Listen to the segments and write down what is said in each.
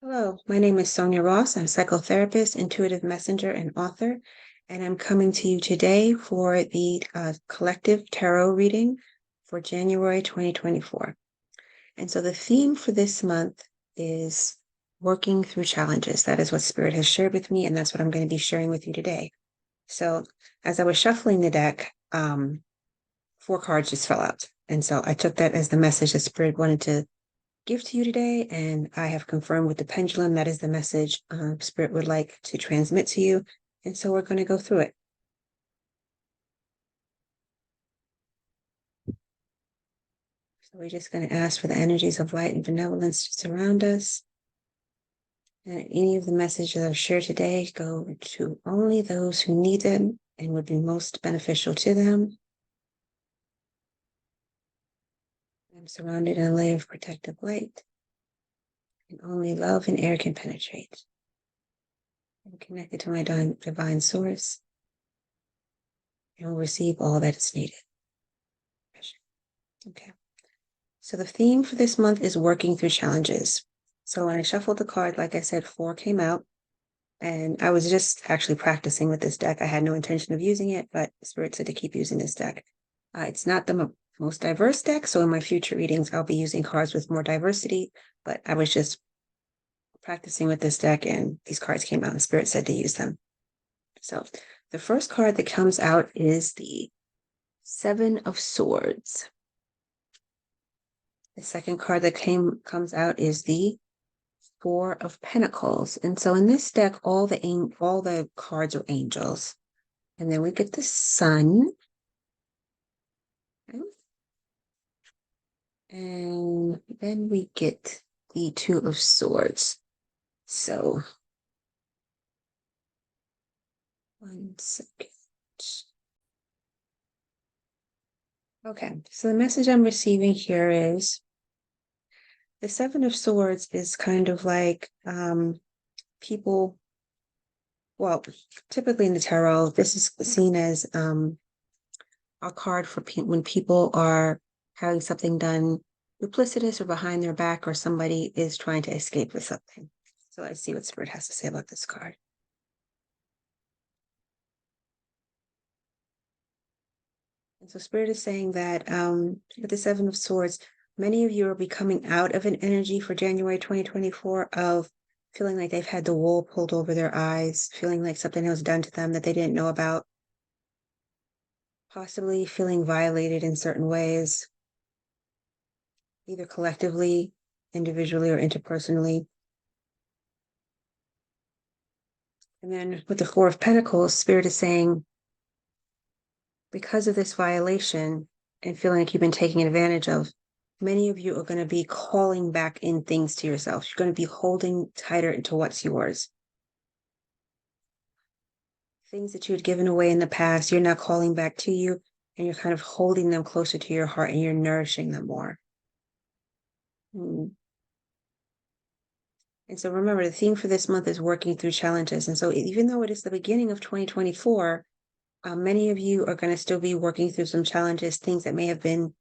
Hello, my name is Sonia Ross. I'm a psychotherapist, intuitive messenger, and author. And I'm coming to you today for the collective tarot reading for January 2024. And so the theme for this month is working through challenges. That is what Spirit has shared with me, and that's what I'm going to be sharing with you today. So as I was shuffling the deck, 4 cards just fell out. And so I took that as the message that Spirit wanted to give to you today, and I have confirmed with the pendulum that is the message Spirit would like to transmit to you. And so we're going to go through it. So we're just going to ask for the energies of light and benevolence to surround us. And any of the messages that are shared today go to only those who need them and would be most beneficial to them. I'm surrounded in a layer of protective light, and only love and air can penetrate. I'm connected to my divine source and will receive all that is needed. Okay. So the theme for this month is working through challenges. So when I shuffled the card, like I said, 4 came out, and I was just actually practicing with this deck. I had no intention of using it, but Spirit said to keep using this deck. It's not the most diverse deck, so in my future readings, I'll be using cards with more diversity, but I was just practicing with this deck, and these cards came out, and Spirit said to use them. So the first card that comes out is the 7 of Swords. The second card that comes out is the 4 of Pentacles. And so in this deck, all the cards are angels. And then we get the Sun. Okay. And then we get the 2 of Swords. So, 1 second. Okay, so the message I'm receiving here is the 7 of Swords is kind of like people, well, typically in the tarot, this is seen as a card for when people are having something done duplicitous or behind their back, or somebody is trying to escape with something. So let's see what Spirit has to say about this card. And so Spirit is saying that with the 7 of Swords, many of you will be coming out of an energy for January 2024 of feeling like they've had the wool pulled over their eyes, feeling like something was done to them that they didn't know about, possibly feeling violated in certain ways, either collectively, individually, or interpersonally. And then with the 4 of Pentacles, Spirit is saying, because of this violation and feeling like you've been taken advantage of, many of you are going to be calling back in things to yourself. You're going to be holding tighter into what's yours. Things that you had given away in the past, you're now calling back to you, and you're kind of holding them closer to your heart, and you're nourishing them more. And so remember, the theme for this month is working through challenges. And so even though it is the beginning of 2024, many of you are going to still be working through some challenges, things that may have been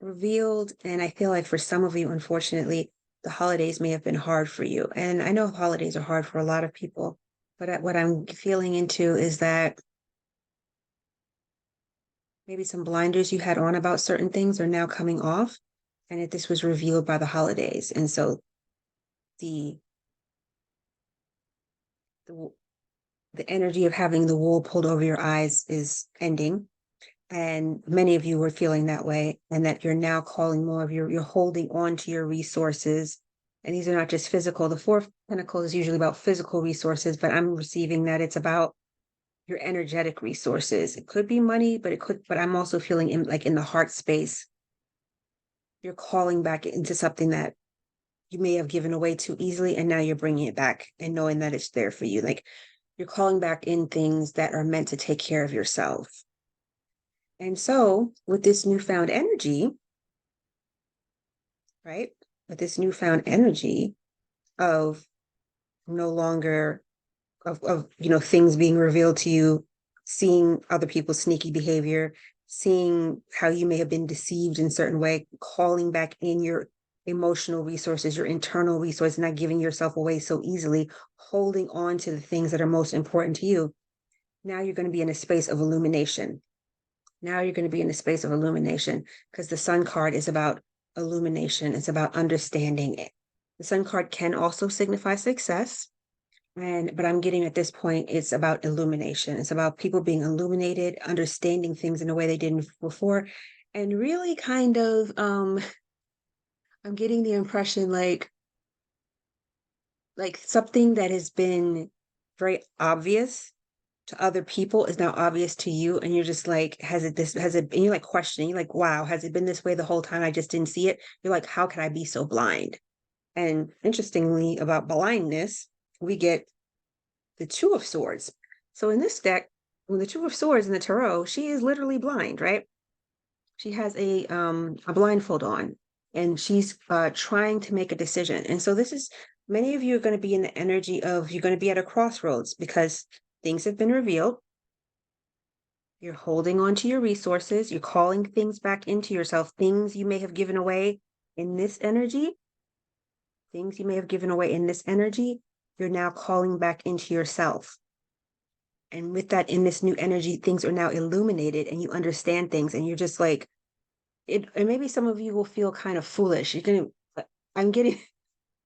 revealed. And I feel like for some of you, unfortunately, the holidays may have been hard for you. And I know holidays are hard for a lot of people, but what I'm feeling into is that maybe some blinders you had on about certain things are now coming off, and that this was revealed by the holidays. And so the energy of having the wool pulled over your eyes is ending. And many of you were feeling that way, and that you're now calling more of you're holding on to your resources. And these are not just physical. The 4 of Pentacles is usually about physical resources, but I'm receiving that it's about your energetic resources. It could be money, but I'm also feeling in the heart space. You're calling back into something that you may have given away too easily, and now you're bringing it back and knowing that it's there for you. Like, you're calling back in things that are meant to take care of yourself. And so with this newfound energy, right? With this newfound energy of no longer of things being revealed to you, seeing other people's sneaky behavior, seeing how you may have been deceived in a certain way, calling back in emotional resources, your internal resources, not giving yourself away so easily, holding on to the things that are most important to you. Now you're going to be in a space of illumination. Now you're going to be in a space of illumination because the Sun card is about illumination. It's about understanding it. The Sun card can also signify success. But I'm getting at this point, it's about illumination. It's about people being illuminated, understanding things in a way they didn't before, and really kind of I'm getting the impression like something that has been very obvious to other people is now obvious to you, and you're just like, has it, and you're like questioning, you're like, wow, has it been this way the whole time? I just didn't see it. You're like, how could I be so blind? And interestingly, about blindness, we get the Two of Swords. So in this deck, with the Two of Swords in the tarot, she is literally blind, right? She has a blindfold on, and she's trying to make a decision. And so this is, many of you are going to be in the energy of, you're going to be at a crossroads because things have been revealed. You're holding on to your resources. You're calling things back into yourself. Things you may have given away in this energy. Things you may have given away in this energy. You're now calling back into yourself. And with that, in this new energy, things are now illuminated and you understand things. And you're just like, and maybe some of you will feel kind of foolish. You're gonna, I'm getting,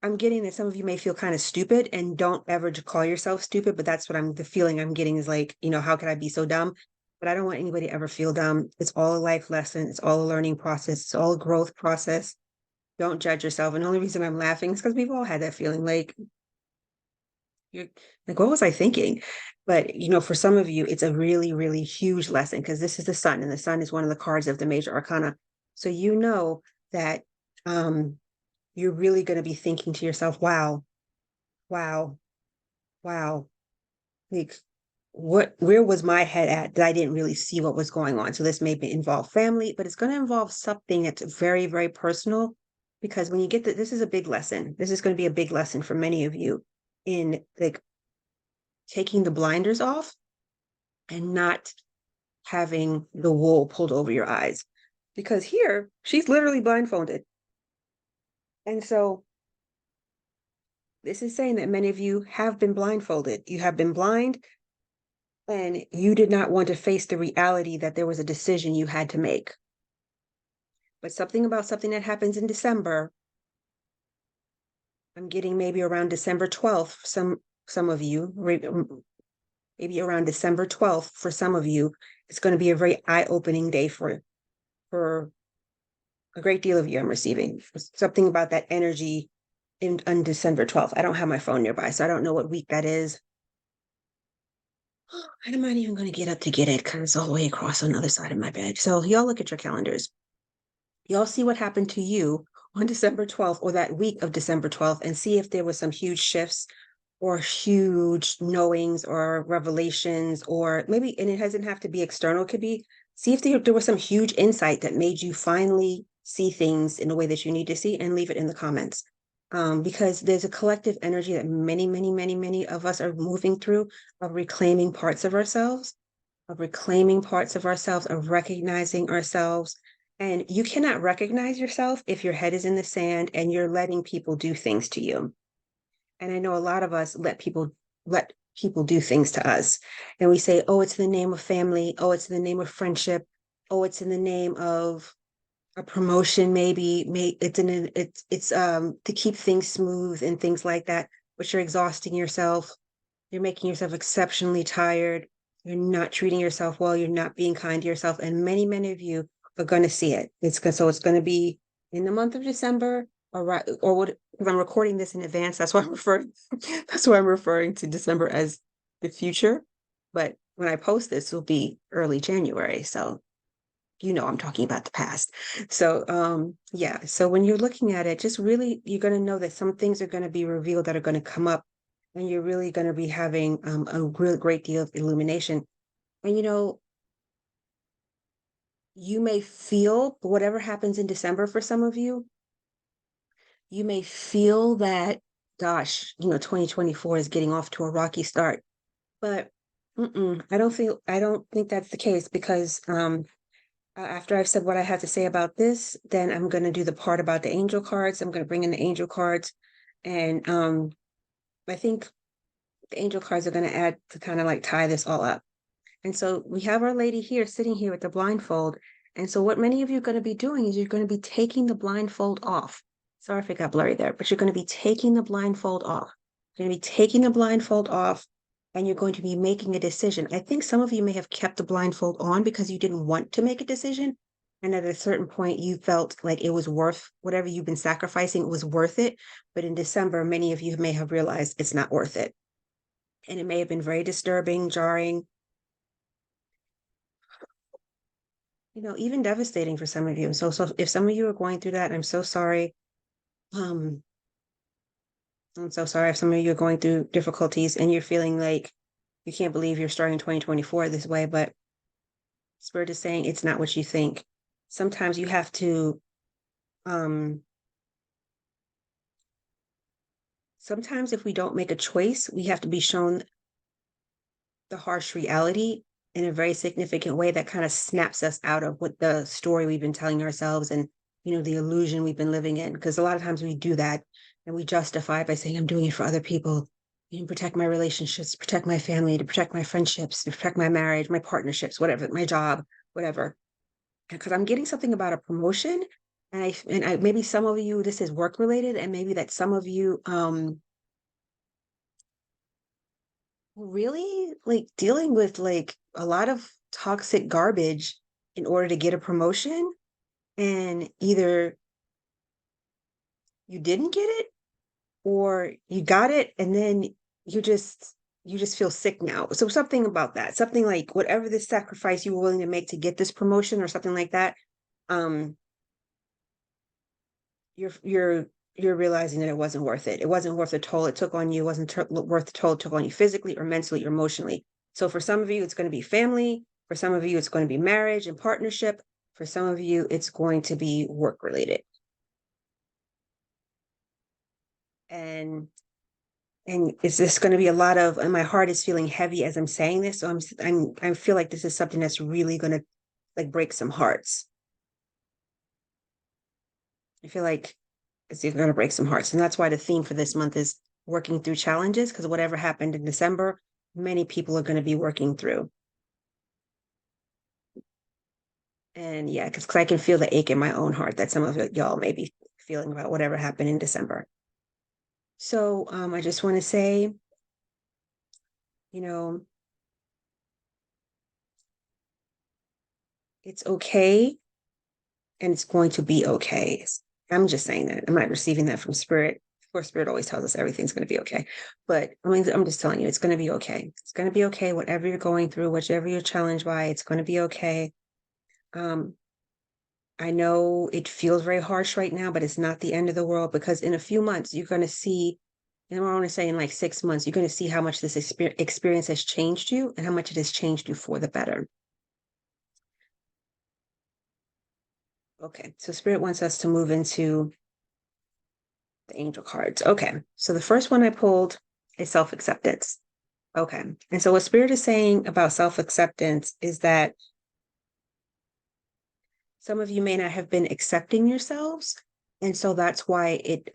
I'm getting that some of you may feel kind of stupid, and don't ever call yourself stupid, but that's what the feeling I'm getting is like, how could I be so dumb? But I don't want anybody to ever feel dumb. It's all a life lesson. It's all a learning process. It's all a growth process. Don't judge yourself. And the only reason I'm laughing is because we've all had that feeling like, you're like, what was I thinking? But for some of you, it's a really, really huge lesson because this is the Sun, and the Sun is one of the cards of the major arcana. So that you're really going to be thinking to yourself, wow, wow, wow. Like, where was my head at that I didn't really see what was going on? So this may involve family, but it's going to involve something that's very, very personal, because when you get this is a big lesson. This is going to be a big lesson for many of you in like taking the blinders off and not having the wool pulled over your eyes. Because here, she's literally blindfolded. And so this is saying that many of you have been blindfolded. You have been blind, and you did not want to face the reality that there was a decision you had to make. But something about something that happens in December, I'm getting maybe around December 12th, some of you, maybe around December 12th for some of you, it's going to be a very eye-opening day for a great deal of you. I'm receiving something about that energy on December 12th. I don't have my phone nearby, so I don't know what week that is. I'm not even going to get up to get it because it's all the way across on the other side of my bed. So y'all look at your calendars. Y'all see what happened to you on December 12th or that week of December 12th, and see if there was some huge shifts or huge knowings or revelations, or maybe, and it doesn't have to be external, it could be, see if there was some huge insight that made you finally see things in the way that you need to see, and leave it in the comments. Because there's a collective energy that many, many, many, many of us are moving through, of reclaiming parts of ourselves, of recognizing ourselves. And you cannot recognize yourself if your head is in the sand and you're letting people do things to you. And I know a lot of us let people do things to us. And we say, oh, it's in the name of family. Oh, it's in the name of friendship. Oh, it's in the name of a promotion, maybe. It's to keep things smooth and things like that. But you're exhausting yourself. You're making yourself exceptionally tired. You're not treating yourself well. You're not being kind to yourself. And many, many of you are going to see it. So it's going to be in the month of December, or what? Because I'm recording this in advance. That's why I'm referring. That's why I'm referring to December as the future. But when I post this, will be early January. So I'm talking about the past. So yeah. So when you're looking at it, just really, you're going to know that some things are going to be revealed that are going to come up, and you're really going to be having a real great deal of illumination. And you may feel whatever happens in December for some of you, you may feel that, gosh, 2024 is getting off to a rocky start. But I don't think that's the case, because After I've said what I had to say about this, then I'm going to do the part about the angel cards. I'm going to bring in the angel cards. And I think the angel cards are going to add to kind of like tie this all up. And so we have our lady here sitting here with the blindfold. And so what many of you are going to be doing is you're going to be taking the blindfold off. Sorry if it got blurry there, but you're going to be taking the blindfold off. You're going to be taking the blindfold off and you're going to be making a decision. I think some of you may have kept the blindfold on because you didn't want to make a decision. And at a certain point, you felt like it was worth whatever you've been sacrificing, it was worth it. But in December, many of you may have realized it's not worth it. And it may have been very disturbing, jarring, even devastating for some of you. So if some of you are going through that, I'm so sorry. I'm so sorry if some of you are going through difficulties and you're feeling like you can't believe you're starting 2024 this way, but Spirit is saying it's not what you think. Sometimes you have to, sometimes if we don't make a choice, we have to be shown the harsh reality in a very significant way that kind of snaps us out of what the story we've been telling ourselves and the illusion we've been living in. Because a lot of times we do that and we justify it by saying, I'm doing it for other people, protect my relationships, protect my family, to protect my friendships, to protect my marriage, my partnerships, whatever, my job, whatever. Because I'm getting something about a promotion. And I maybe some of you, this is work related, and maybe that some of you really like dealing with like a lot of toxic garbage in order to get a promotion, and either you didn't get it or you got it and then you just feel sick now. So something about that, something like whatever the sacrifice you were willing to make to get this promotion or something like that, um you're realizing that it wasn't worth it. It wasn't worth the toll it took on you. It wasn't worth the toll it took on you physically or mentally or emotionally. So for some of you, it's going to be family. For some of you, it's going to be marriage and partnership. For some of you, it's going to be work related. And is this going to be a lot of, and my heart is feeling heavy as I'm saying this. So I feel like this is something that's really going to like break some hearts. I feel like it's going to break some hearts. And that's why the theme for this month is working through challenges, because whatever happened in December, many people are going to be working through. And yeah, because I can feel the ache in my own heart that some of y'all may be feeling about whatever happened in December. So I just want to say, it's okay and it's going to be okay. I'm just saying that. I'm not receiving that from Spirit. Of course, Spirit always tells us everything's going to be okay. But I'm just telling you, it's going to be okay. It's going to be okay. Whatever you're going through, whatever you're challenged by, it's going to be okay. I know it feels very harsh right now, but it's not the end of the world, because in a few months, you're going to see, and I want to say in like 6 months, you're going to see how much this experience has changed you and how much it has changed you for the better. Okay, so Spirit wants us to move into the angel cards. Okay, so the first one I pulled is self-acceptance. Okay, and so what Spirit is saying about self-acceptance is that some of you may not have been accepting yourselves, and so that's why it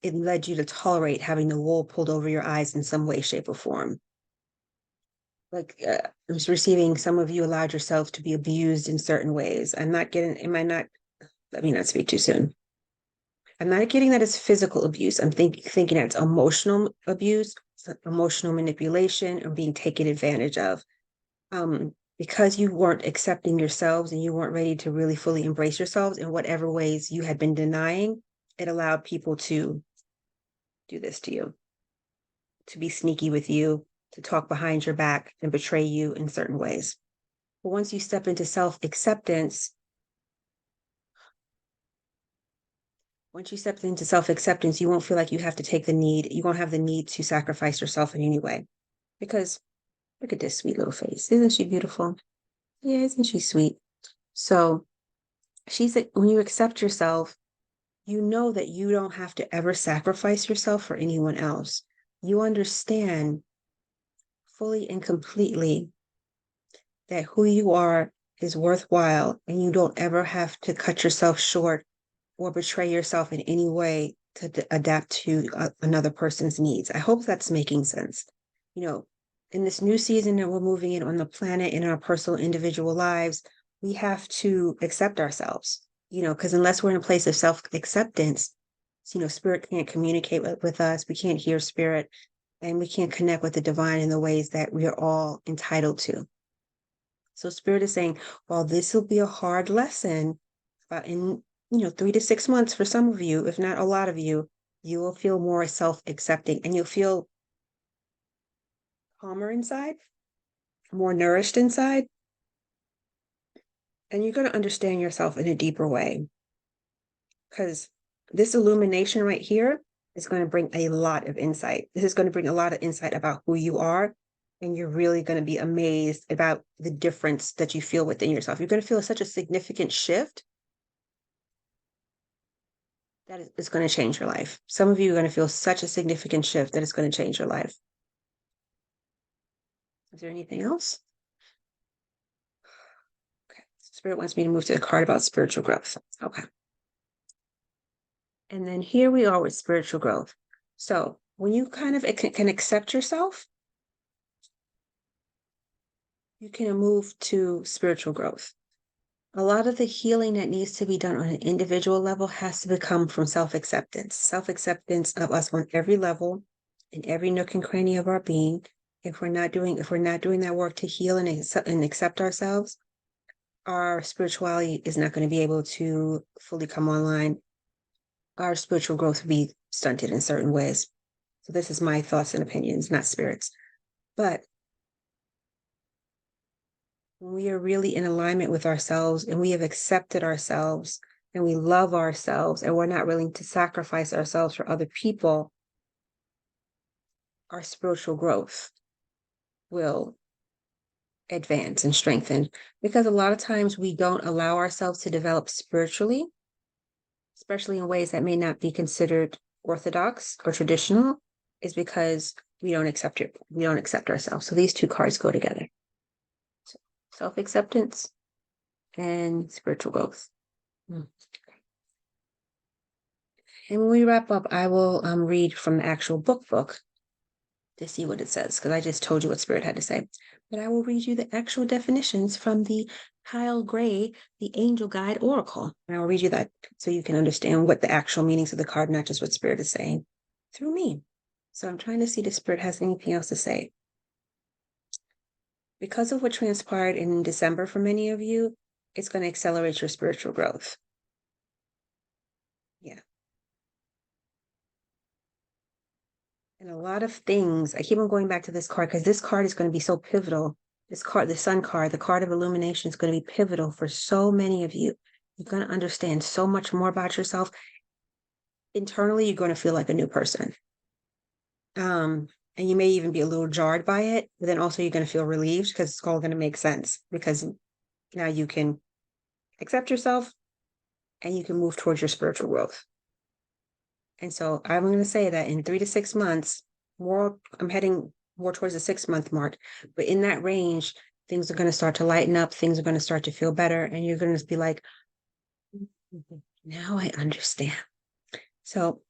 led you to tolerate having the wool pulled over your eyes in some way, shape, or form. Like I'm just receiving, some of you allowed yourself to be abused in certain ways. Let me not speak too soon. I'm not getting that it's physical abuse. I'm thinking that it's emotional abuse, emotional manipulation, or being taken advantage of. Because you weren't accepting yourselves and you weren't ready to really fully embrace yourselves in whatever ways you had been denying, it allowed people to do this to you, to be sneaky with you, to talk behind your back and betray you in certain ways. But once you step into self-acceptance, you won't feel like you have to you won't have the need to sacrifice yourself in any way. Because look at this sweet little face. Isn't she beautiful? Yeah, isn't she sweet? So when you accept yourself, you know that you don't have to ever sacrifice yourself for anyone else. You understand fully and completely that who you are is worthwhile, and you don't ever have to cut yourself short or betray yourself in any way to adapt to another person's needs. I hope that's making sense. You know, in this new season that we're moving in on the planet, in our personal individual lives, we have to accept ourselves, because unless we're in a place of self-acceptance, spirit can't communicate with us. We can't hear spirit, and we can't connect with the divine in the ways that we are all entitled to. So spirit is saying, while this will be a hard lesson, in 3 to 6 months for some of you, if not a lot of you, you will feel more self-accepting, and you'll feel calmer inside, more nourished inside, and you're going to understand yourself in a deeper way. Because this illumination right here is going to bring a lot of insight. This is going to bring a lot of insight about who you are, and you're really going to be amazed about the difference that you feel within yourself. You're going to feel such a significant shift that is going to change your life. Some of you are going to feel such a significant shift that it's going to change your life. Is there anything else? Okay. Spirit wants me to move to the card about spiritual growth. Okay. And then here we are with spiritual growth. So when you kind of can accept yourself, you can move to spiritual growth. A lot of the healing that needs to be done on an individual level has to come from self-acceptance of us on every level, in every nook and cranny of our being. If we're not doing that work to heal and accept ourselves, our spirituality is not going to be able to fully come online. Our spiritual growth will be stunted in certain ways. So this is my thoughts and opinions, not spirits. But when we are really in alignment with ourselves, and we have accepted ourselves, and we love ourselves, and we're not willing to sacrifice ourselves for other people, our spiritual growth will advance and strengthen. Because a lot of times we don't allow ourselves to develop spiritually, especially in ways that may not be considered orthodox or traditional, is because we don't accept ourselves. So these two cards go together. So self-acceptance and spiritual growth. And when we wrap up, I will read from the actual book to see what it says, because I just told you what spirit had to say. But I will read you the actual definitions from the Kyle Gray, the Angel Guide Oracle. And I will read you that so you can understand what the actual meanings of the card, not just what spirit is saying through me. So I'm trying to see if spirit has anything else to say. Because of what transpired in December for many of you, it's going to accelerate your spiritual growth. Yeah. And a lot of things, I keep on going back to this card because this card is going to be so pivotal. This card, the Sun card, the card of illumination, is going to be pivotal for so many of you. You're going to understand so much more about yourself. Internally, you're going to feel like a new person. And you may even be a little jarred by it, but then also you're going to feel relieved because it's all going to make sense, because now you can accept yourself and you can move towards your spiritual growth. And so I'm going to say that in 3 to 6 months, I'm heading more towards the 6-month mark, but in that range, things are going to start to lighten up. Things are going to start to feel better. And you're going to be like, now I understand. So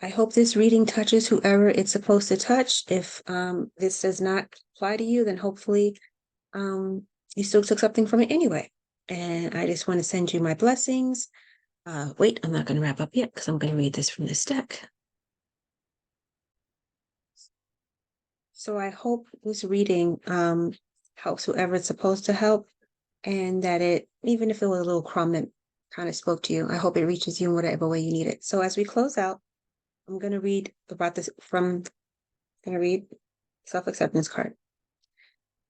I hope this reading touches whoever it's supposed to touch. If this does not apply to you, then hopefully you still took something from it anyway. And I just want to send you my blessings. Wait, I'm not going to wrap up yet because I'm going to read this from this deck. So I hope this reading helps whoever it's supposed to help, and that it, even if it was a little crumb that kind of spoke to you, I hope it reaches you in whatever way you need it. So as we close out, I'm going to read about this I'm going to read self-acceptance card.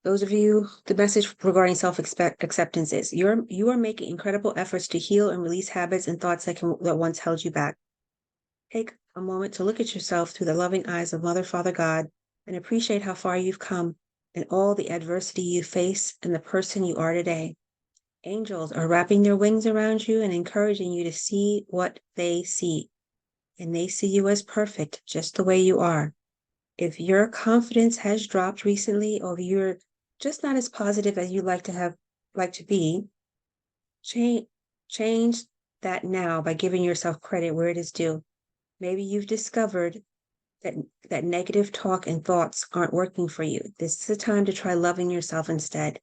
Those of you, the message regarding self-acceptance is you are making incredible efforts to heal and release habits and thoughts that once held you back. Take a moment to look at yourself through the loving eyes of Mother, Father, God, and appreciate how far you've come and all the adversity you face and the person you are today. Angels are wrapping their wings around you and encouraging you to see what they see. And they see you as perfect, just the way you are. If your confidence has dropped recently, or if you're just not as positive as you'd like to have like to be, change that now by giving yourself credit where it is due. Maybe you've discovered that negative talk and thoughts aren't working for you. This is a time to try loving yourself instead.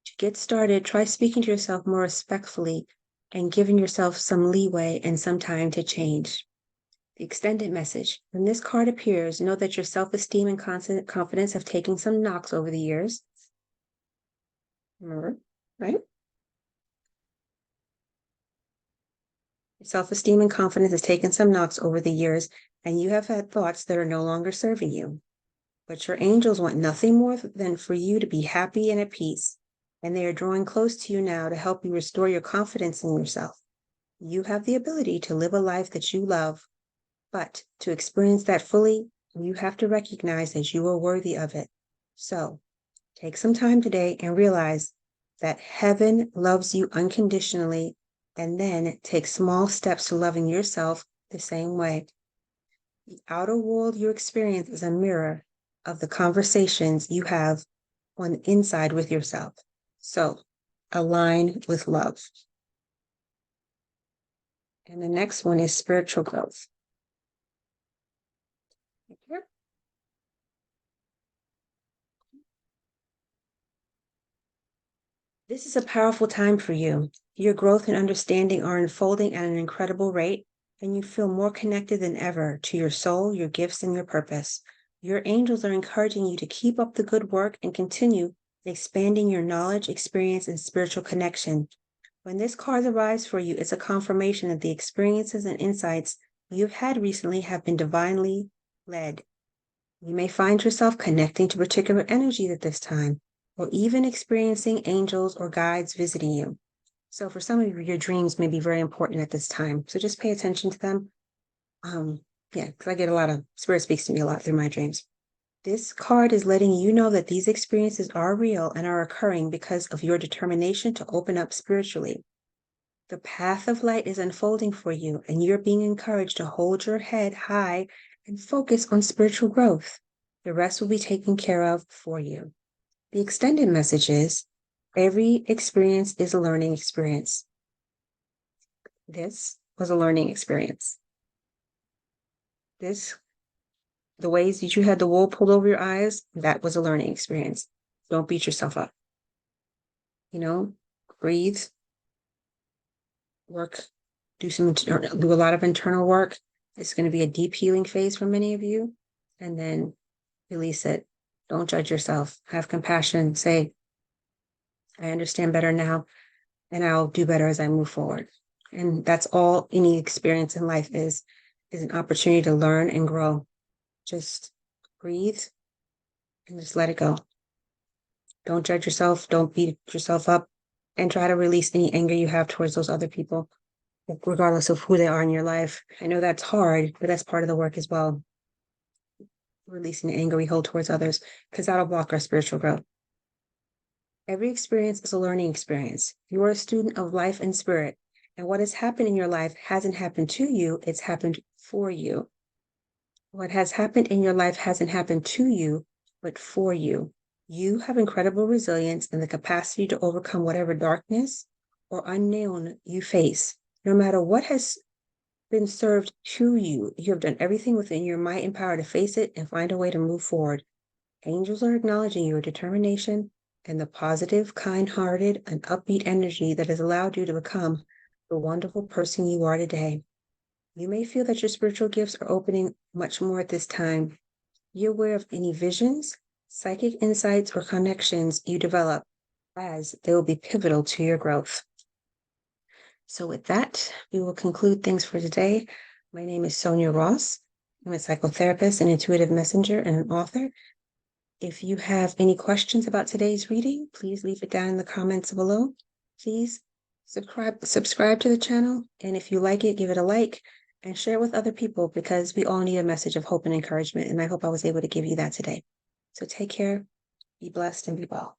To get started, try speaking to yourself more respectfully and giving yourself some leeway and some time to change. The extended message. When this card appears, know that your self-esteem and confidence have taken some knocks over the years. Remember, right? Self-esteem and confidence has taken some knocks over the years, and you have had thoughts that are no longer serving you. But your angels want nothing more than for you to be happy and at peace, and they are drawing close to you now to help you restore your confidence in yourself. You have the ability to live a life that you love, but to experience that fully, you have to recognize that you are worthy of it. So take some time today and realize that heaven loves you unconditionally, and then take small steps to loving yourself the same way. The outer world you experience is a mirror of the conversations you have on the inside with yourself. So align with love. And the next one is spiritual growth. Okay. This is a powerful time for you. Your growth and understanding are unfolding at an incredible rate, and you feel more connected than ever to your soul, your gifts, and your purpose. Your angels are encouraging you to keep up the good work and continue expanding your knowledge, experience, and spiritual connection. When this card arrives for you, it's a confirmation that the experiences and insights you've had recently have been divinely led. You may find yourself connecting to particular energies at this time, or even experiencing angels or guides visiting you. So for some of you, your dreams may be very important at this time. So just pay attention to them. Because I get a lot of, Spirit speaks to me a lot through my dreams. This card is letting you know that these experiences are real and are occurring because of your determination to open up spiritually. The path of light is unfolding for you, and you're being encouraged to hold your head high and focus on spiritual growth. The rest will be taken care of for you. The extended message is, every experience is a learning experience. This was a learning experience. The ways that you had the wool pulled over your eyes, that was a learning experience. Don't beat yourself up. Breathe, work, do a lot of internal work. It's going to be a deep healing phase for many of you. And then release it. Don't judge yourself. Have compassion. Say, I understand better now, and I'll do better as I move forward. And that's all any experience in life is an opportunity to learn and grow. Just breathe and just let it go. Don't judge yourself. Don't beat yourself up, and try to release any anger you have towards those other people, regardless of who they are in your life. I know that's hard, but that's part of the work as well. Releasing the anger we hold towards others, because that'll block our spiritual growth. Every experience is a learning experience. You are a student of life and spirit, and what has happened in your life hasn't happened to you, it's happened for you. What has happened in your life hasn't happened to you, but for you. You have incredible resilience and the capacity to overcome whatever darkness or unknown you face. No matter what has been served to you, you have done everything within your might and power to face it and find a way to move forward. Angels are acknowledging your determination and the positive, kind-hearted, and upbeat energy that has allowed you to become the wonderful person you are today. You may feel that your spiritual gifts are opening much more at this time. You're aware of any visions, psychic insights, or connections you develop, as they will be pivotal to your growth. So with that, we will conclude things for today. My name is Sonia Ross. I'm a psychotherapist, an intuitive messenger, and an author. If you have any questions about today's reading, please leave it down in the comments below. Please subscribe to the channel. And if you like it, give it a like and share it with other people, because we all need a message of hope and encouragement. And I hope I was able to give you that today. So take care, be blessed, and be well.